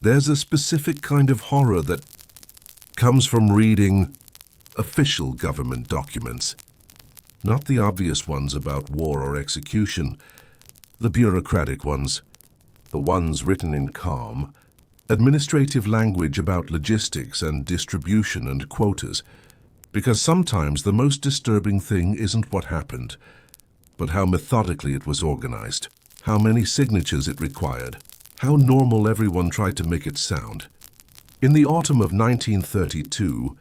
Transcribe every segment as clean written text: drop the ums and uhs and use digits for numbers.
There's a specific kind of horror that comes from reading official government documents, not the obvious ones about war or execution, the bureaucratic ones, the ones written in calm, administrative language about logistics and distribution and quotas, because sometimes the most disturbing thing isn't what happened, but how methodically it was organized, how many signatures it required, how normal everyone tried to make it sound. In the autumn of 1932,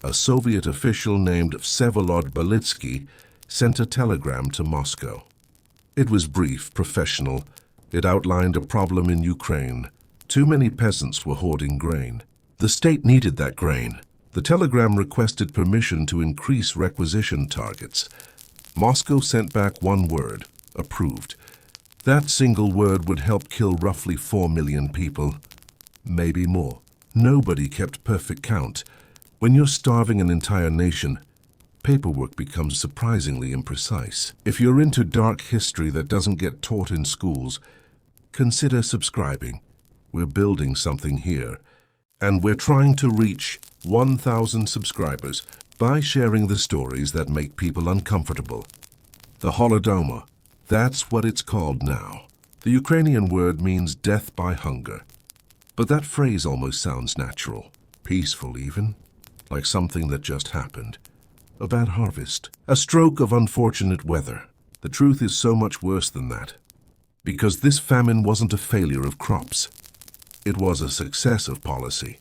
a Soviet official named Vsevolod Belitsky sent a telegram to Moscow. It was brief, professional. It outlined a problem in Ukraine. Too many peasants were hoarding grain. The state needed that grain. The telegram requested permission to increase requisition targets. Moscow sent back one word: approved. That single word would help kill roughly 4 million people, maybe more. Nobody kept perfect count. When you're starving an entire nation, paperwork becomes surprisingly imprecise. If you're into dark history that doesn't get taught in schools, consider subscribing. We're building something here, and we're trying to reach 1,000 subscribers by sharing the stories that make people uncomfortable. The Holodomor, that's what it's called now. The Ukrainian word means death by hunger. But that phrase almost sounds natural, peaceful even, like something that just happened. A bad harvest, a stroke of unfortunate weather. The truth is so much worse than that. Because this famine wasn't a failure of crops. It was a success of policy.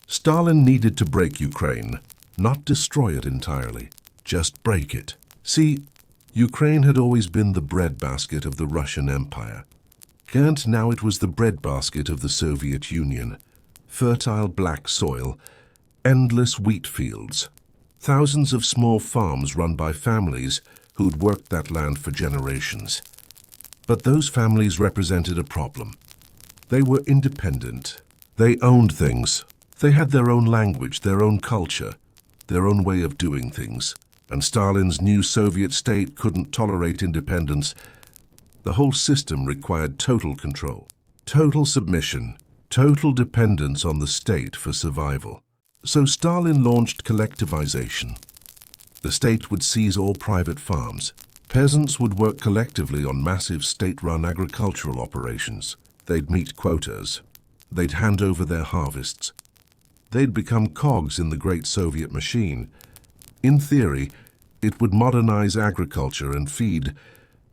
Stalin needed to break Ukraine, not destroy it entirely, just break it. See, Ukraine had always been the breadbasket of the Russian Empire. And now it was the breadbasket of the Soviet Union. Fertile black soil, endless wheat fields, thousands of small farms run by families who'd worked that land for generations. But those families represented a problem. They were independent. They owned things. They had their own language, their own culture, their own way of doing things. And Stalin's new Soviet state couldn't tolerate independence. The whole system required total control, total submission, total dependence on the state for survival. So Stalin launched collectivization. The state would seize all private farms. Peasants would work collectively on massive state-run agricultural operations. They'd meet quotas. They'd hand over their harvests. They'd become cogs in the great Soviet machine. In theory, it would modernize agriculture and feed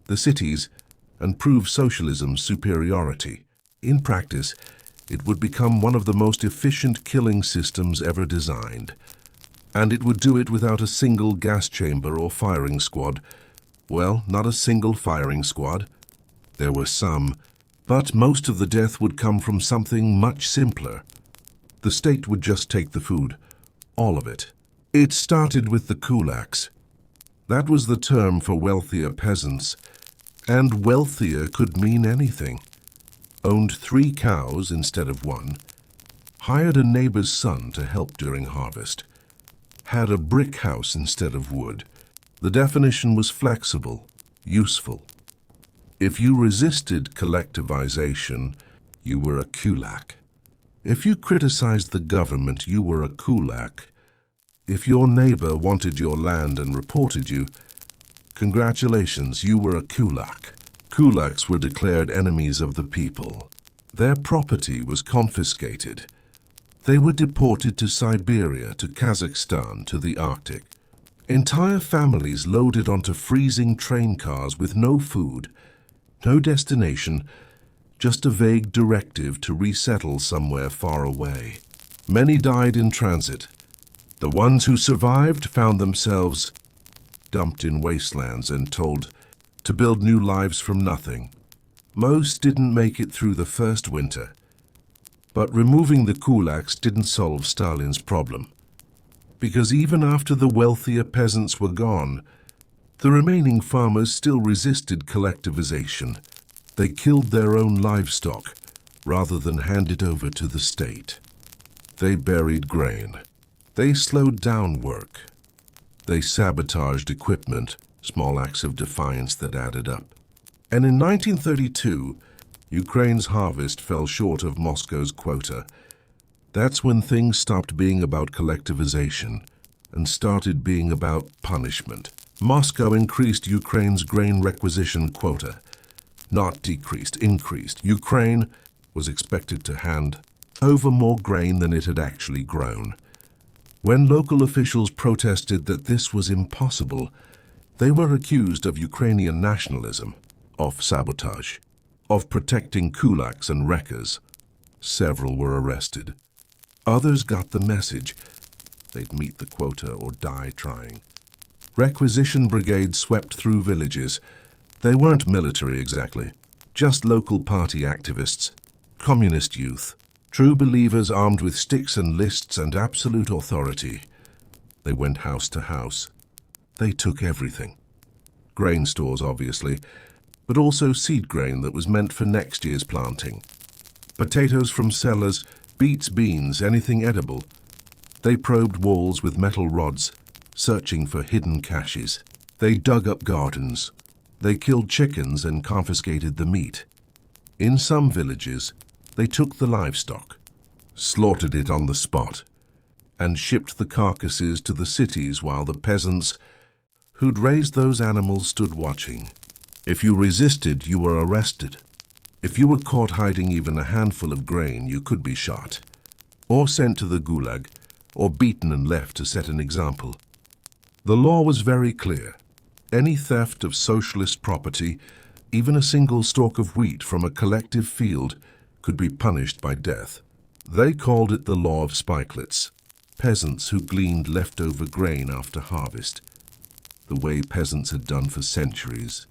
the cities and prove socialism's superiority. In practice, it would become one of the most efficient killing systems ever designed. And it would do it without a single gas chamber or firing squad. Well, not a single firing squad. There were some, but most of the death would come from something much simpler. The state would just take the food, all of it. It started with the kulaks. That was the term for wealthier peasants, and wealthier could mean anything. Owned 3 cows instead of 1, hired a neighbor's son to help during harvest, had a brick house instead of wood. The definition was flexible, useful. If you resisted collectivization, you were a kulak. If you criticized the government, you were a kulak. If your neighbor wanted your land and reported you, congratulations, you were a kulak. Kulaks were declared enemies of the people. Their property was confiscated. They were deported to Siberia, to Kazakhstan, to the Arctic. Entire families loaded onto freezing train cars with no food, no destination, just a vague directive to resettle somewhere far away. Many died in transit. The ones who survived found themselves dumped in wastelands and told to build new lives from nothing. Most didn't make it through the first winter. But removing the kulaks didn't solve Stalin's problem. Because even after the wealthier peasants were gone, the remaining farmers still resisted collectivization. They killed their own livestock rather than hand it over to the state. They buried grain. They slowed down work. They sabotaged equipment, small acts of defiance that added up. And in 1932, Ukraine's harvest fell short of Moscow's quota. That's when things stopped being about collectivization and started being about punishment. Moscow increased Ukraine's grain requisition quota. Not decreased, increased. Ukraine was expected to hand over more grain than it had actually grown. When local officials protested that this was impossible, they were accused of Ukrainian nationalism, of sabotage, of protecting kulaks and wreckers. Several were arrested. Others got the message. They'd meet the quota or die trying. Requisition brigades swept through villages. They weren't military exactly, just local party activists, communist youth, true believers armed with sticks and lists and absolute authority. They went house to house. They took everything. Grain stores, obviously, but also seed grain that was meant for next year's planting. Potatoes from cellars, beets, beans, anything edible. They probed walls with metal rods, searching for hidden caches. They dug up gardens. They killed chickens and confiscated the meat. In some villages, they took the livestock, slaughtered it on the spot, and shipped the carcasses to the cities while the peasants who'd raised those animals stood watching. If you resisted, you were arrested. If you were caught hiding even a handful of grain, you could be shot, or sent to the gulag, or beaten and left to set an example. The law was very clear. Any theft of socialist property, even a single stalk of wheat from a collective field, could be punished by death. They called it the law of spikelets, peasants who gleaned leftover grain after harvest. The way peasants had done for centuries,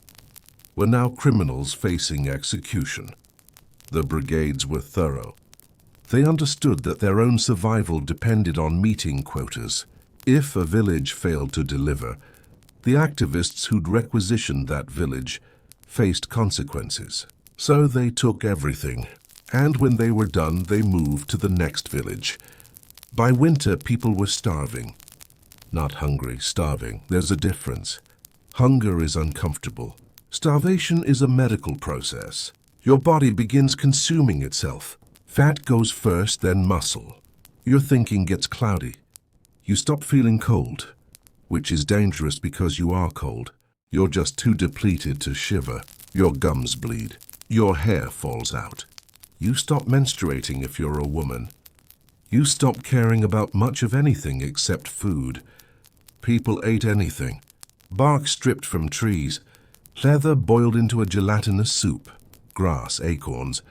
were now criminals facing execution. The brigades were thorough. They understood that their own survival depended on meeting quotas. If a village failed to deliver, the activists who'd requisitioned that village faced consequences. So they took everything, and when they were done, they moved to the next village. By winter, people were starving. Not hungry, starving. There's a difference. Hunger is uncomfortable. Starvation is a medical process. Your body begins consuming itself. Fat goes first, then muscle. Your thinking gets cloudy. You stop feeling cold, which is dangerous because you are cold. You're just too depleted to shiver. Your gums bleed. Your hair falls out. You stop menstruating if you're a woman. You stop caring about much of anything except food. People ate anything. Bark stripped from trees. Leather boiled into a gelatinous soup. Grass, acorns.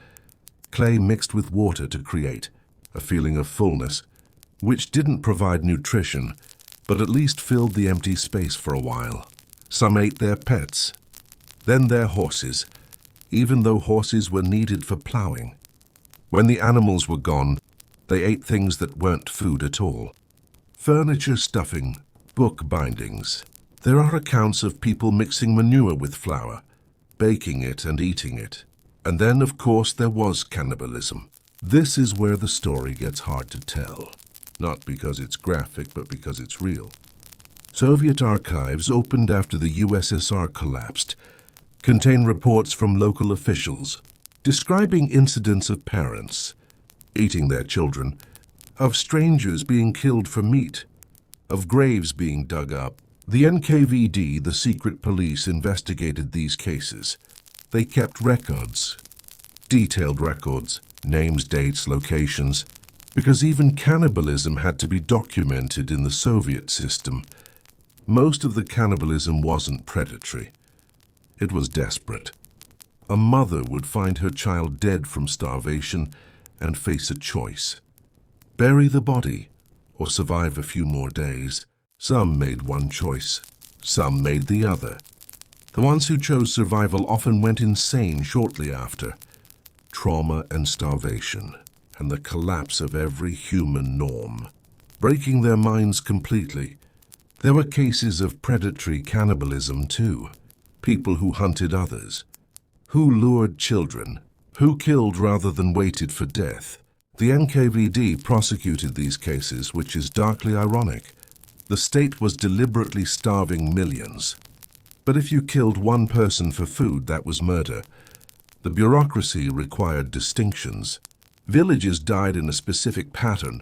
Clay mixed with water to create a feeling of fullness, which didn't provide nutrition, but at least filled the empty space for a while. Some ate their pets, then their horses, even though horses were needed for plowing. When the animals were gone, they ate things that weren't food at all. Furniture stuffing, book bindings. There are accounts of people mixing manure with flour, baking it and eating it. And then, of course, there was cannibalism. This is where the story gets hard to tell. Not because it's graphic, but because it's real. Soviet archives, opened after the USSR collapsed, contain reports from local officials describing incidents of parents eating their children, of strangers being killed for meat, of graves being dug up. The NKVD, the secret police, investigated these cases. They kept records, detailed records, names, dates, locations, because even cannibalism had to be documented in the Soviet system. Most of the cannibalism wasn't predatory. It was desperate. A mother would find her child dead from starvation and face a choice: bury the body or survive a few more days. Some made one choice, some made the other. The ones who chose survival often went insane shortly after. Trauma and starvation, and the collapse of every human norm, breaking their minds completely. There were cases of predatory cannibalism too. People who hunted others, who lured children, who killed rather than waited for death. The NKVD prosecuted these cases, which is darkly ironic. The state was deliberately starving millions. But if you killed one person for food, that was murder. The bureaucracy required distinctions. Villages died in a specific pattern.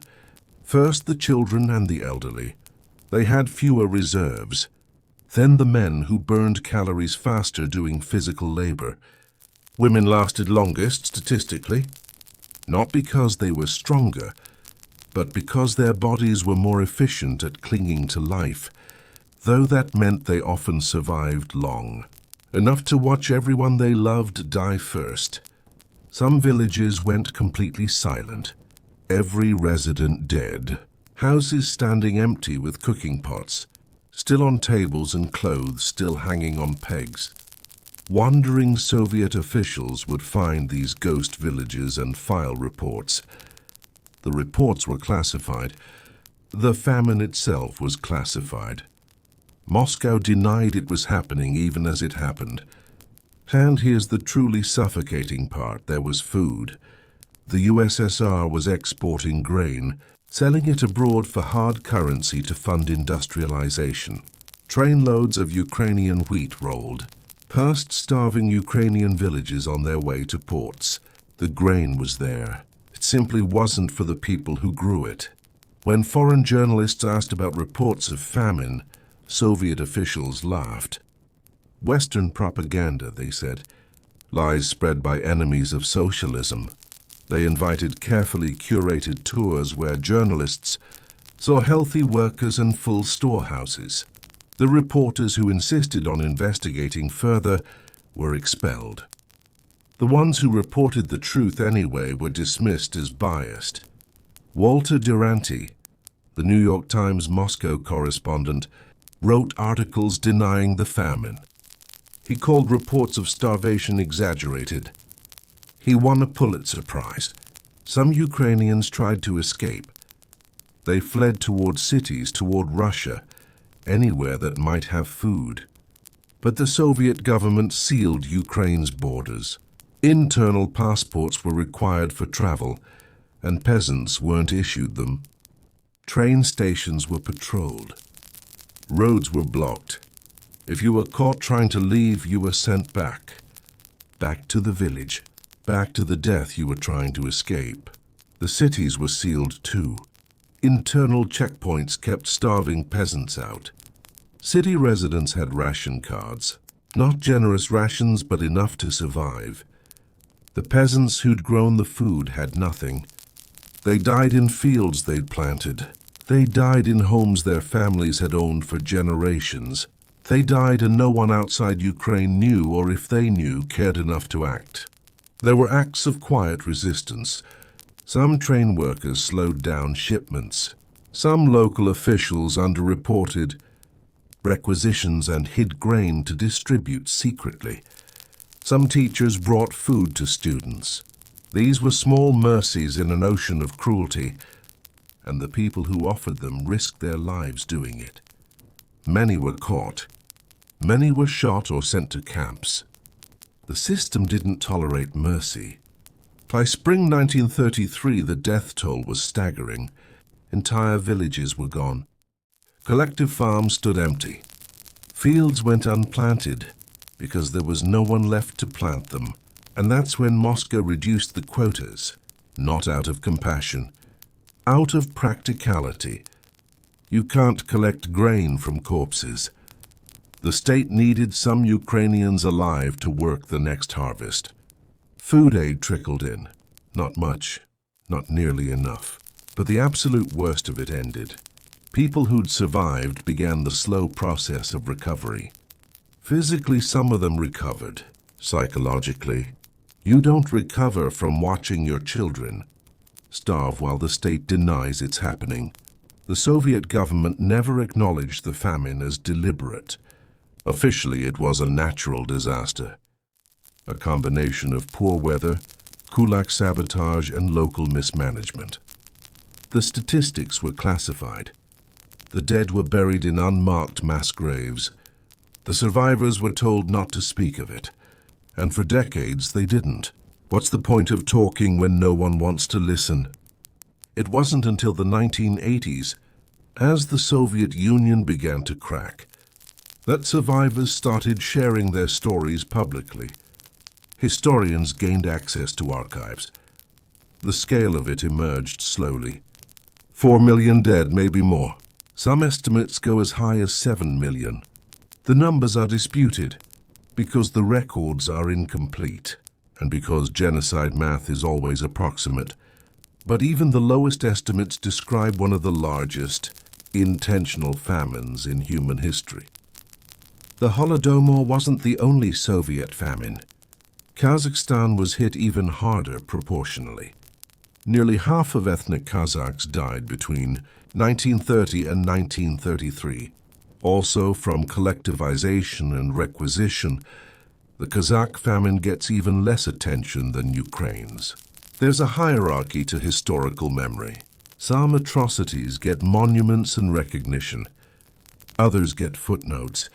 First the children and the elderly. They had fewer reserves. Then the men who burned calories faster doing physical labor. Women lasted longest statistically, not because they were stronger, but because their bodies were more efficient at clinging to life, though that meant they often survived long, enough to watch everyone they loved die first. Some villages went completely silent, every resident dead, houses standing empty with cooking pots, still on tables and clothes still hanging on pegs. Wandering Soviet officials would find these ghost villages and file reports. The reports were classified. The famine itself was classified. Moscow denied it was happening even as it happened. And here's the truly suffocating part. There was food. The USSR was exporting grain, selling it abroad for hard currency to fund industrialization. Trainloads of Ukrainian wheat rolled, past starving Ukrainian villages on their way to ports. The grain was there. It simply wasn't for the people who grew it. When foreign journalists asked about reports of famine, Soviet officials laughed. Western propaganda, they said, lies spread by enemies of socialism. They invited carefully curated tours where journalists saw healthy workers and full storehouses. The reporters who insisted on investigating further were expelled. The ones who reported the truth anyway were dismissed as biased. Walter Duranty, the New York Times Moscow correspondent, wrote articles denying the famine. He called reports of starvation exaggerated. He won a Pulitzer Prize. Some Ukrainians tried to escape. They fled toward cities, toward Russia, anywhere that might have food. But the Soviet government sealed Ukraine's borders. Internal passports were required for travel, and peasants weren't issued them. Train stations were patrolled. Roads were blocked. If you were caught trying to leave, you were sent back. Back to the village. Back to the death you were trying to escape. The cities were sealed too. Internal checkpoints kept starving peasants out. City residents had ration cards. Not generous rations, but enough to survive. The peasants who'd grown the food had nothing. They died in fields they'd planted. They died in homes their families had owned for generations. They died and no one outside Ukraine knew, or if they knew, cared enough to act. There were acts of quiet resistance. Some train workers slowed down shipments. Some local officials underreported requisitions and hid grain to distribute secretly. Some teachers brought food to students. These were small mercies in an ocean of cruelty, and the people who offered them risked their lives doing it. Many were caught. Many were shot or sent to camps. The system didn't tolerate mercy. By spring 1933, the death toll was staggering. Entire villages were gone. Collective farms stood empty. Fields went unplanted because there was no one left to plant them. And that's when Moscow reduced the quotas, not out of compassion, out of practicality. You can't collect grain from corpses. The state needed some Ukrainians alive to work the next harvest. Food aid trickled in. Not much, not nearly enough. But the absolute worst of it ended. People who'd survived began the slow process of recovery. Physically, some of them recovered. Psychologically, you don't recover from watching your children starve while the state denies it's happening. The Soviet government never acknowledged the famine as deliberate. Officially, it was a natural disaster. A combination of poor weather, kulak sabotage, and local mismanagement. The statistics were classified. The dead were buried in unmarked mass graves. The survivors were told not to speak of it. And for decades, they didn't. What's the point of talking when no one wants to listen? It wasn't until the 1980s, as the Soviet Union began to crack, that survivors started sharing their stories publicly. Historians gained access to archives. The scale of it emerged slowly. 4 million dead, maybe more. Some estimates go as high as 7 million. The numbers are disputed because the records are incomplete and because genocide math is always approximate. But even the lowest estimates describe one of the largest intentional famines in human history. The Holodomor wasn't the only Soviet famine. Kazakhstan was hit even harder proportionally. Nearly half of ethnic Kazakhs died between 1930 and 1933. Also, from collectivization and requisition, the Kazakh famine gets even less attention than Ukraine's. There's a hierarchy to historical memory. Some atrocities get monuments and recognition. Others get footnotes.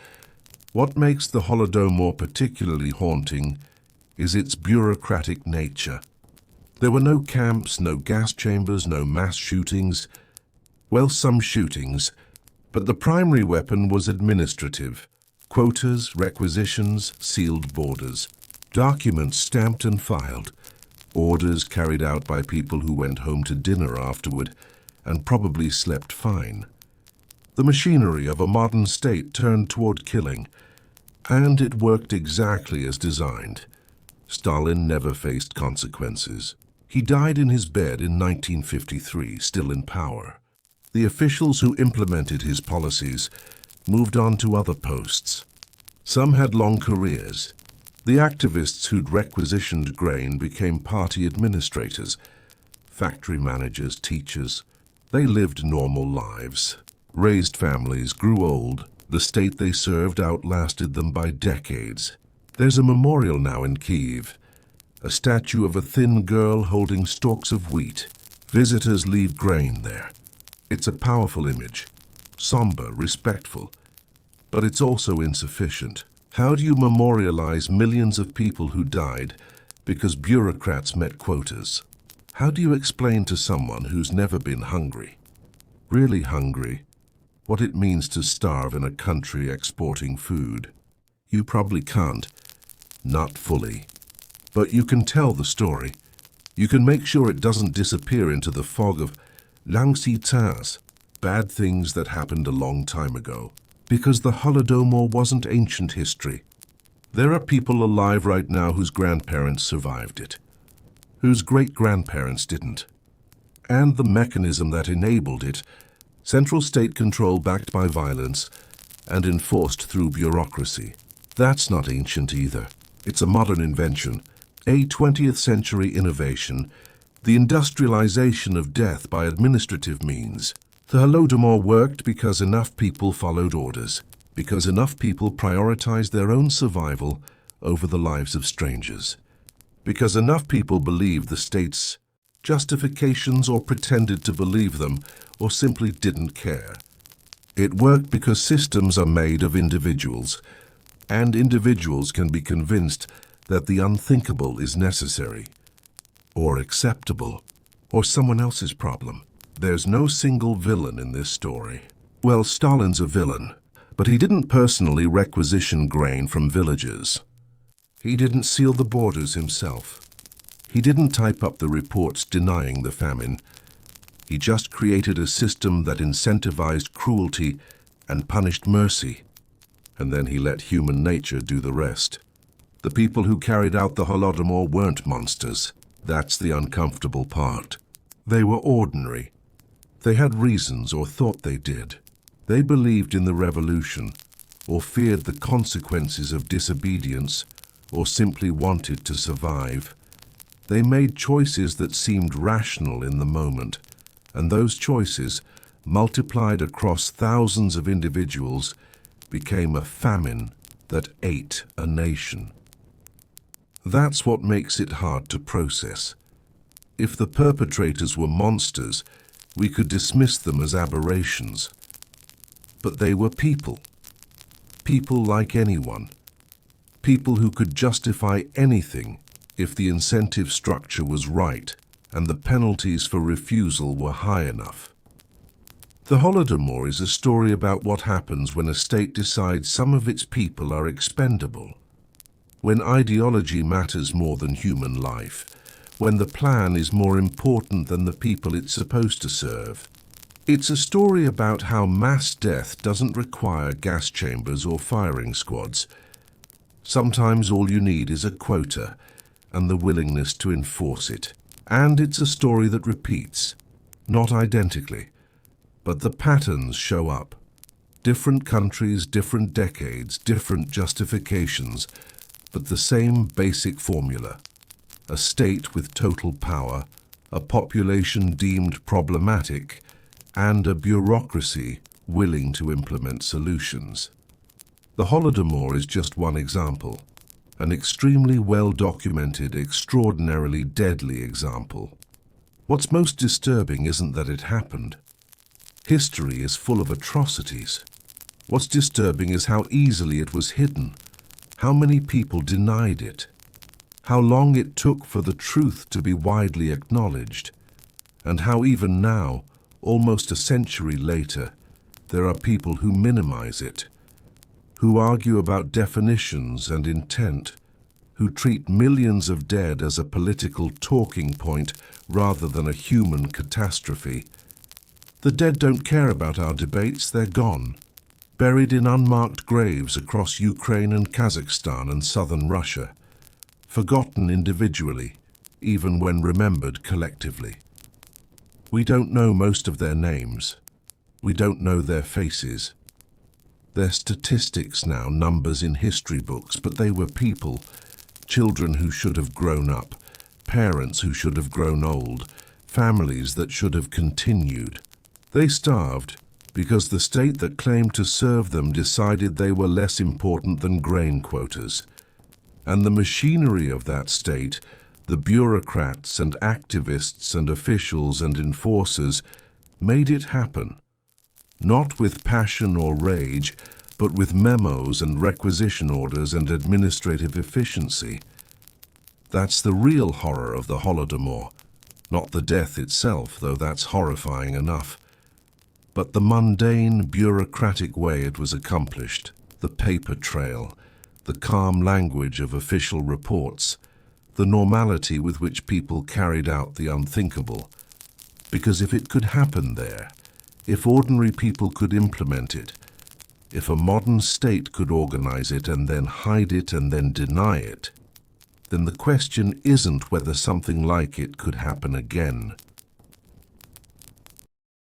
What makes the Holodomor particularly haunting is its bureaucratic nature. There were no camps, no gas chambers, no mass shootings. Well, some shootings, but the primary weapon was administrative. Quotas, requisitions, sealed borders. Documents stamped and filed. Orders carried out by people who went home to dinner afterward and probably slept fine. The machinery of a modern state turned toward killing, and it worked exactly as designed. Stalin never faced consequences. He died in his bed in 1953, still in power. The officials who implemented his policies moved on to other posts. Some had long careers. The activists who'd requisitioned grain became party administrators, factory managers, teachers. They lived normal lives, raised families, grew old. The state they served outlasted them by decades. There's a memorial now in Kyiv, a statue of a thin girl holding stalks of wheat. Visitors leave grain there. It's a powerful image, somber, respectful, but it's also insufficient. How do you memorialize millions of people who died because bureaucrats met quotas? How do you explain to someone who's never been hungry, really hungry, what it means to starve in a country exporting food? You probably can't, not fully. But you can tell the story. You can make sure it doesn't disappear into the fog of langsitans, bad things that happened a long time ago. Because the Holodomor wasn't ancient history. There are people alive right now whose grandparents survived it, whose great-grandparents didn't. And the mechanism that enabled it, central state control backed by violence and enforced through bureaucracy. That's not ancient either. It's a modern invention, a 20th century innovation, the industrialization of death by administrative means. The Holodomor worked because enough people followed orders, because enough people prioritized their own survival over the lives of strangers, because enough people believed the state's justifications or pretended to believe them or simply didn't care. It worked because systems are made of individuals, and individuals can be convinced that the unthinkable is necessary, or acceptable, or someone else's problem. There's no single villain in this story. Well, Stalin's a villain, but he didn't personally requisition grain from villagers. He didn't seal the borders himself. He didn't type up the reports denying the famine. He just created a system that incentivized cruelty and punished mercy. And then he let human nature do the rest. The people who carried out the Holodomor weren't monsters. That's the uncomfortable part. They were ordinary. They had reasons or thought they did. They believed in the revolution, or feared the consequences of disobedience, or simply wanted to survive. They made choices that seemed rational in the moment, and those choices, multiplied across thousands of individuals, became a famine that ate a nation. That's what makes it hard to process. If the perpetrators were monsters, we could dismiss them as aberrations. But they were people. People like anyone. People who could justify anything if the incentive structure was right and the penalties for refusal were high enough. The Holodomor is a story about what happens when a state decides some of its people are expendable. when ideology matters more than human life, when the plan is more important than the people it's supposed to serve. It's a story about how mass death doesn't require gas chambers or firing squads. Sometimes all you need is a quota and the willingness to enforce it. And it's a story that repeats, not identically, but the patterns show up. Different countries, different decades, different justifications, but the same basic formula. A state with total power, a population deemed problematic, and a bureaucracy willing to implement solutions. The Holodomor is just one example, an extremely well-documented, extraordinarily deadly example. What's most disturbing isn't that it happened. History is full of atrocities. What's disturbing is how easily it was hidden, how many people denied it, how long it took for the truth to be widely acknowledged, and how even now, almost a century later, there are people who minimize it, who argue about definitions and intent, who treat millions of dead as a political talking point rather than a human catastrophe. The dead don't care about our debates, they're gone, buried in unmarked graves across Ukraine and Kazakhstan and southern Russia, forgotten individually, even when remembered collectively. We don't know most of their names. We don't know their faces. They're statistics now, numbers in history books, but they were people, children who should have grown up, parents who should have grown old, families that should have continued. They starved because the state that claimed to serve them decided they were less important than grain quotas. And the machinery of that state, the bureaucrats and activists and officials and enforcers, made it happen. Not with passion or rage, but with memos and requisition orders and administrative efficiency. That's the real horror of the Holodomor, not the death itself, though that's horrifying enough, but the mundane, bureaucratic way it was accomplished, the paper trail, the calm language of official reports, the normality with which people carried out the unthinkable. Because if it could happen there, if ordinary people could implement it, if a modern state could organize it and then hide it and then deny it, then the question isn't whether something like it could happen again.